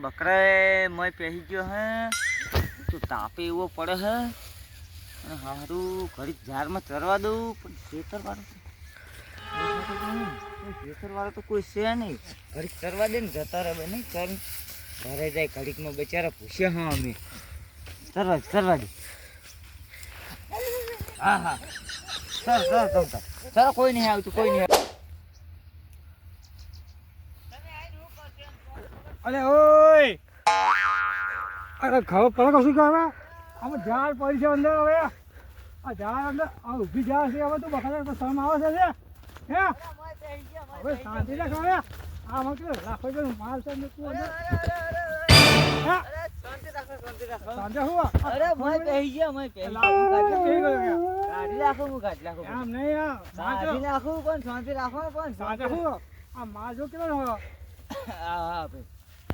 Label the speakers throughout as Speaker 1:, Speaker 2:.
Speaker 1: બકરા મોય પહેરી ગયો હે તો તાપે એવો પડે હે અને હારું ઘડી ઝાડમાં ચરવા દઉં પણ ખેતરવાળો તો કોઈ છે નહીં. ઘડીક ચરવા દે ને જતા રહે નહીં ચર ઘરે જાય ઘડીકમાં બચારા પૂછ્યા હા અમે ચરવા દે. હા હા સર કોઈ નહીં આવતું કોઈ નહીં.
Speaker 2: અરે ઓય અરે ખબર પડે કશું કે હવે આમાં ઝાડ પડી છે અંદર. હવે આ ઝાડ અંદર આ ઊભી ઝાડ છે. હવે તો બકરા તો શરમ આવે છે હે હવે શાંતિ રાખ. હવે આમાં કે રાખો છે માલ છે ને તું અંદર શાંતિ હું
Speaker 1: અરે મોય પહેરી ગયા મોય પહેરી કાઢી રાખો હું કાઢી રાખો
Speaker 2: આમ નહીં આ
Speaker 1: કાઢી નાખું પણ શાંતિ રાખો પણ
Speaker 2: શાંતિ હું આ માલ જો કેવો હોય
Speaker 1: હા હા ભાઈ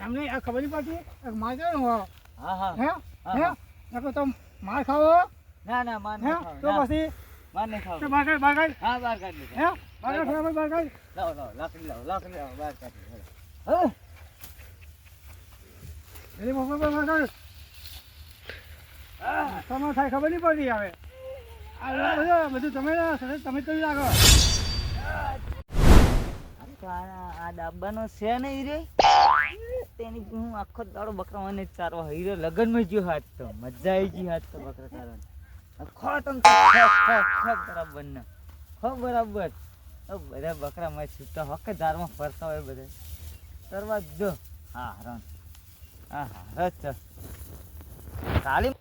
Speaker 2: એમ નહીં આ ખબર નહીં પડતી માલ કેવો હોય
Speaker 1: હા હા
Speaker 2: હે હે નકો તો માર ખાવો
Speaker 1: ના ના માર
Speaker 2: હે
Speaker 1: નહીં ખાવ
Speaker 2: તો પછી
Speaker 1: માર નહીં ખાવ
Speaker 2: તો બહાર
Speaker 1: હા બહાર કાઢી
Speaker 2: હે બહાર
Speaker 1: લાવો લાકડી લાવો બહાર કાઢી
Speaker 2: એની મમ્મી બહાર તમારે થાય ખબર નહીં પડતી હવે આ બધું તમે કરી લાગો.
Speaker 1: આ ડાબાનો છે ને હીરે તેની હું આખો દાડો બકરાઓને ચારવા હીરો લગનમાં જ્યો હાથ તો મજા આવી ગઈ હાથ તો બકરા ચારવાની આખો તમ બરાબર ને હો બરાબર બધા બકરા માં છૂટા હકે ધારમાં ફરતા હોય બધા કરવા જો હા રણ હા હા રચ તાલીમ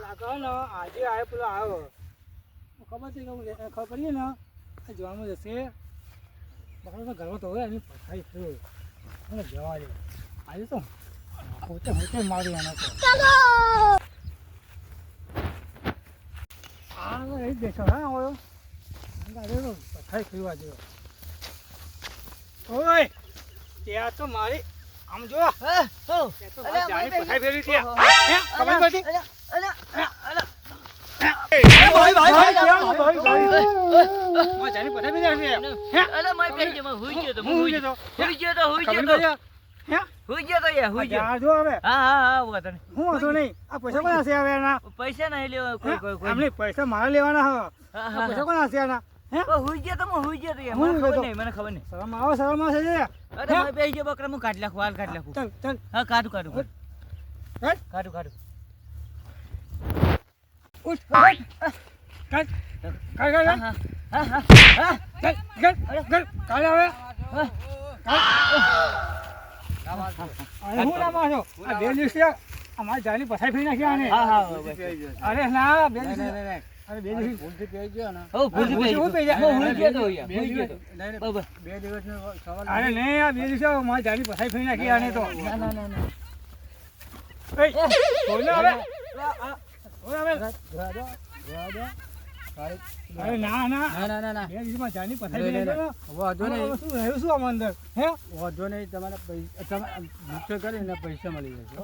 Speaker 2: લાગો ને આજે આવે પેલો આવ્યો ખબર છે કે ખબર પડીએ ને જોવામાં જશે બકરા તો ઘરમાં તો હોય એની પથારી થયું મને જવા દે આજે તો પોતે મારી એનો તો આ એ દેશો હા આવ્યો આજે તો પથારી થયું આજે. ઓય ત્યાં તો મારી આમ જો પથારી ફેરવી છે ખબર પડતી પૈસા મારા લેવાના પૈસા કોણ હશે
Speaker 1: મને ખબર નહીં
Speaker 2: શરમ આવશે
Speaker 1: અરે બેસી ગયો બકરા હું કાઢી નાખું હાલ કાઢી નાખું
Speaker 2: ચાલ ચાલ
Speaker 1: હા કાઢું
Speaker 2: ઉઠ કાઢ કાઢ હવે હું ના માનો આ બે દિવસે અમારી જાની પથારી ફેરી નાખી આને. અરે ના બે દિવસે અરે બે દિવસ ભૂલથી પી ગયો ને બે દિવસનો સવાલ. અરે નહીં આ બે દિવસે મારી જાની પથારી ફેરી નાખી આને તો અરે ના ના બે દિવસમાં જાની પથારી ફેરી નાખી વાંધો નહીં શું રહ્યું શું આમાં અંદર હે વાંધો નહીં તમારે પૈસા કરીને પૈસા મળી જશે.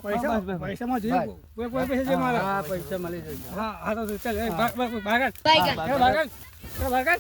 Speaker 2: પૈસામાં જોઈએ કોઈ પૈસા છે મારા? હા પૈસા મળી જશે. હા હા તો ચાલ ભાગન